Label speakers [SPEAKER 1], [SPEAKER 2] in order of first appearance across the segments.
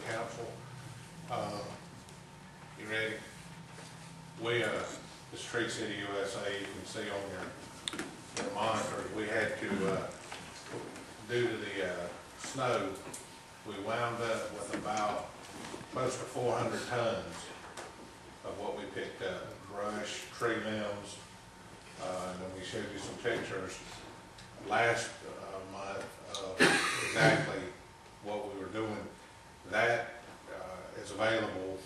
[SPEAKER 1] council. You ready? We, the Street City USA, you can see on your monitors, we had to, due to the snow, we wound up with about close to 400 tons of what we picked up, brush, tree limbs, and then we showed you some pictures last month of exactly what we were doing. That is available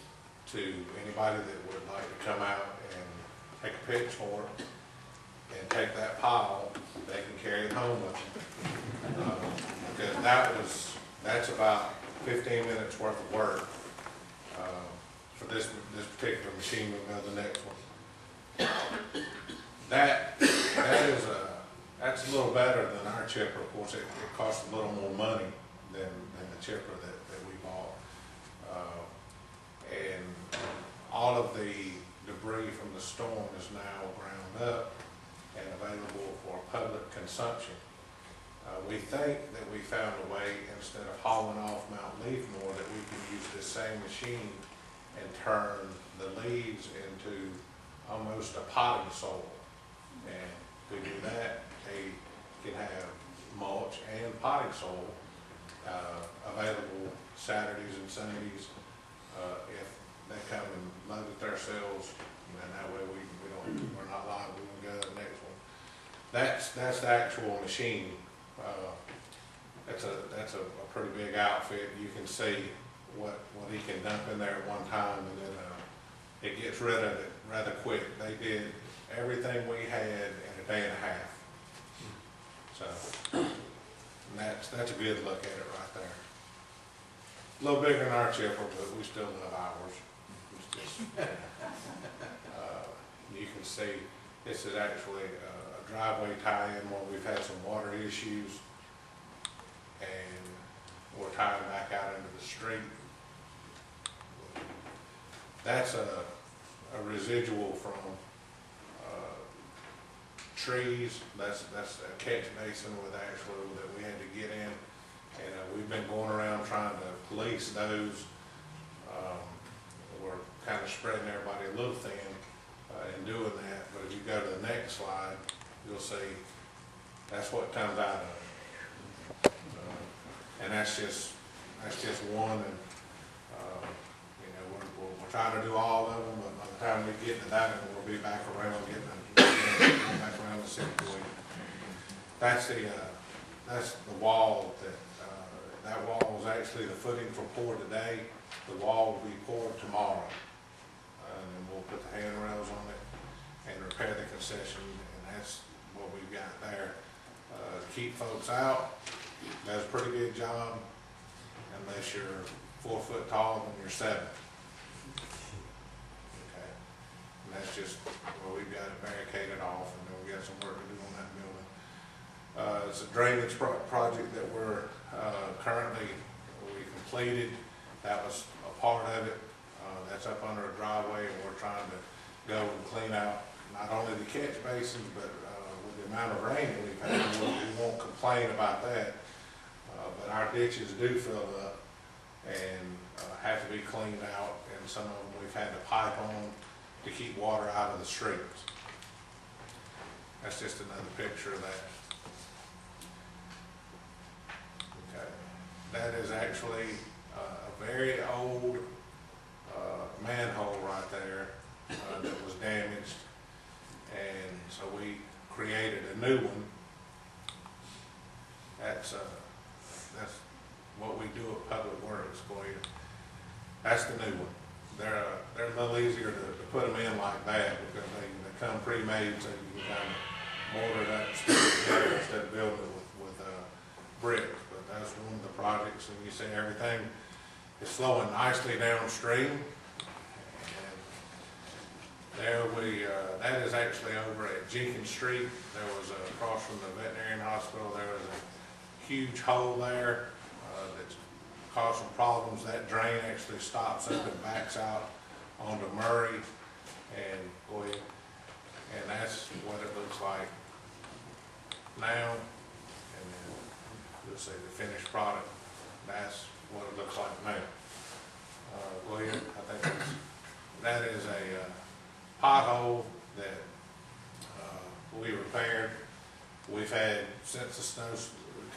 [SPEAKER 1] to anybody that would like to come out and take a pitchfork and take that pile. They can carry it home with them. Because that's about 15 minutes worth of work for this particular machine. We'll go to the next one. That's a little better than our chipper. Of course, it costs a little more money than the chipper that we bought. And all of the debris from the storm is now ground up and available for public consumption. We think that we found a way, instead of hauling off Mount Leafmore, that we can use this same machine and turn the leaves into almost a potting soil. And if we do that, they can have mulch and potting soil available Saturdays and Sundays if they come and load it themselves. And that way we're not liable. We can go to the next one. That's the actual machine. That's a pretty big outfit. You can see what he can dump in there at one time, and then it gets rid of it rather quick. They did everything we had in a day and a half. So that's a good look at it right there. A little bigger than our chipper, but we still love ours. You can see this is actually a driveway tie-in where we've had some water issues, and we're tying back out into the street. That's a residual from trees. That's a catch basin that we had to get in, and we've been going around trying to police those. We're kind of spreading everybody a little thin in doing that, but if you go to the next slide, you'll see that's what comes out of it. And that's just one, and we're trying to do all of them, but by the time we get to that one, we'll be back around getting back around the city. That's the wall that wall was actually the footings were poured today. The wall will be poured tomorrow, and we'll put the handrails on it and repair the concession, and that's what we've got there. Keep folks out. Does a pretty good job, unless you're 4 foot tall and you're 7. Okay, and that's just where we've got it barricaded off, and then we got some work to do on that building. It's a drainage project that we're we completed. That was a part of it. That's up under a driveway, and we're trying to go and clean out not only the catch basins, but with the amount of rain that we've had, we won't complain about that. But our ditches do fill up and have to be cleaned out, and some of them we've had to pipe on to keep water out of the streets. That's just another picture of that. Okay, that is actually a very old manhole right there that was damaged, and so we created a new one. That's what we do at Public Works for you. That's the new one. They're a little easier to put them in like that, because they come pre-made, so you can kind of mortar it up instead of building it with bricks. But that's one of the projects, and you see everything is flowing nicely downstream. And there that is actually over at Jenkins Street. There was across from the veterinarian hospital, there was a huge hole there that's caused some problems. That drain actually stops up and backs out onto Murray, and go ahead. And that's what it looks like now. And then you'll see the finished product. That's what it looks like now. snow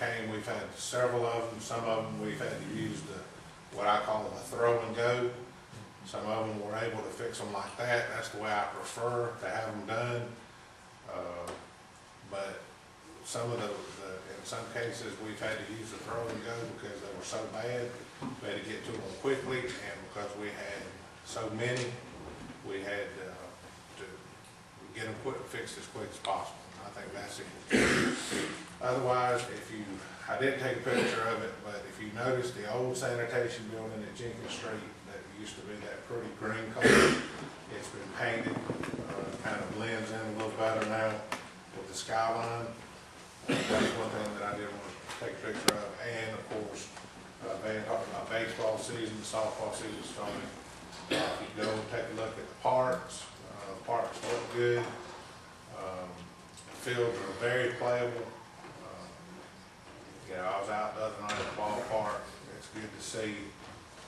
[SPEAKER 1] came, we've had several of them. Some of them we've had to use what I call a throw and go. Some of them we're able to fix them like that. That's the way I prefer to have them done. But some of in some cases, we've had to use the throw and go because they were so bad. We had to get to them quickly, and because we had so many, we had to get them fixed as quick as possible. I think that's it. Otherwise, I didn't take a picture of it, but if you notice the old sanitation building at Jenkins Street that used to be that pretty green color, it's been painted, kind of blends in a little better now with the skyline. That's one thing that I did want to take a picture of. And of course, talking about baseball season, softball season starting. If you go and take a look at the parks look good. Fields are very playable. I was out the other night at the ballpark. It's good to see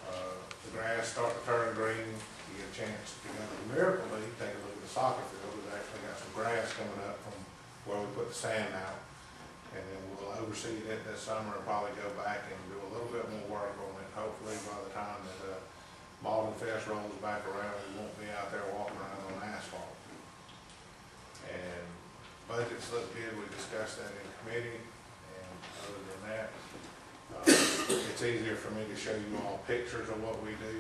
[SPEAKER 1] the grass start to turn green. You get a chance to go to the Miracle League, take a look at the soccer field. We've actually got some grass coming up from where we put the sand out. And then we'll oversee it this summer and probably go back and do a little bit more work on it. Hopefully by the time that Mauldin Fest rolls back around, we won't be out there walking around on asphalt. And budgets look good. We discussed that in committee. And other than that, it's easier for me to show you all pictures of what we do,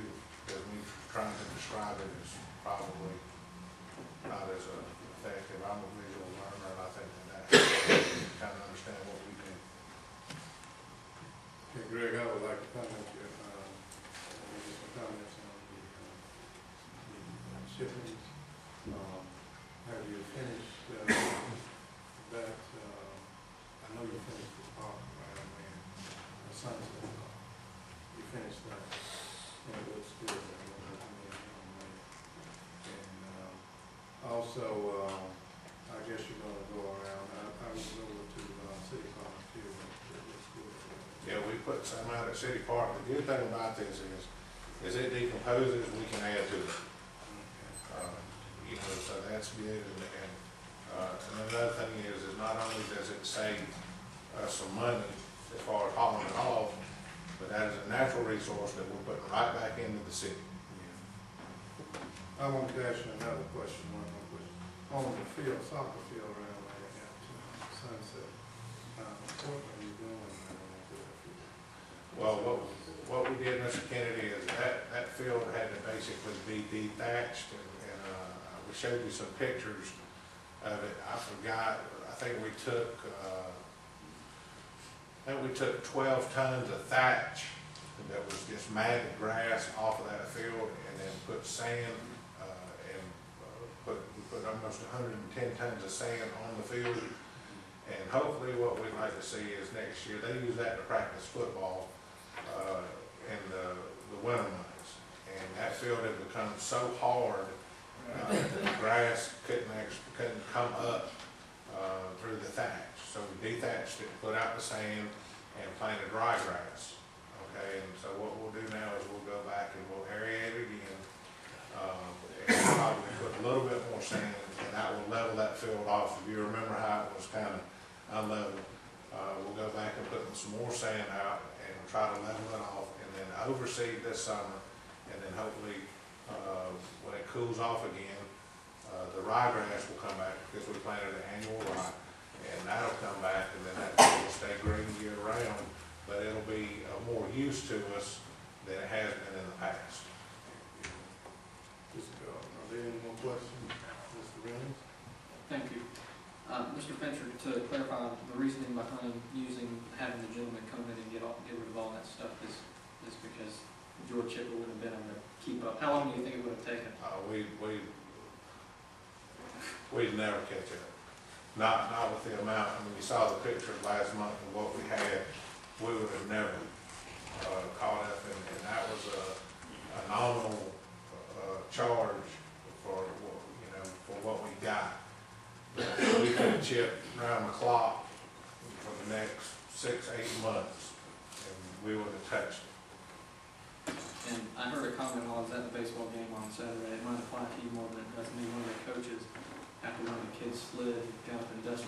[SPEAKER 1] because me trying to describe it is probably not as effective. I'm a visual learner, and I think that kind of understand what we do.
[SPEAKER 2] Okay, Greg, I would like to comment your some comments on the shipping. Have you finished that? I know you finished the park around when the sunset. You finished that, and it looks good. And also, I guess you're going to go around. I was over to City Park too. It looks good.
[SPEAKER 1] Yeah, we put some out at City Park. The good thing about this is it decomposes, we can add to it. So that's good. And another thing is not only does it save some money as far as hauling it off, but that is a natural resource that we're putting right back into the city.
[SPEAKER 2] Yeah. I want to ask you another question, one more question. On the field, soccer field around there at Sunset, what are you doing around that field?
[SPEAKER 1] Well, what we did, Mr. Kennedy, is that field had to basically be dethatched, and we showed you some pictures of it. I forgot, I think we took 12 tons of thatch that was just matted grass off of that field, and then put sand, we put almost 110 tons of sand on the field. And hopefully what we'd like to see is next year, they use that to practice football in the winter months. And that field had become so hard that the grass couldn't come up through the thatch. So we dethatched it, put out the sand, and planted dry grass. Okay, and so what we'll do now is we'll go back and we'll aerate it again, and probably put a little bit more sand, and that will level that field off. If you remember how it was kind of unlevel, we'll go back and put some more sand out and try to level it off, and then overseed this summer, and then hopefully when it cools off again, the ryegrass will come back, because we planted an annual rye, and that'll come back, and then that will stay green year round, but it'll be more use to us than it has been in the past.
[SPEAKER 2] Are there any more questions, Mr. Reynolds?
[SPEAKER 3] Thank you. Mr. Fincher, to clarify, the reasoning behind having the gentleman come in and get rid of all that stuff is because George Chipper wouldn't have been able to keep up. How long do you think it would have taken?
[SPEAKER 1] We'd never catch up. Not with the amount. I mean, we saw the pictures last month of what we had. We would have never caught up, and that was a nominal charge for what we got. We could chip around the clock for the next 6-8 months, and we would have touched it.
[SPEAKER 3] And I heard a comment while I was at the baseball game on Saturday. It might apply to you more than it does me. One of the coaches, after one of the kids slid, got up and dusted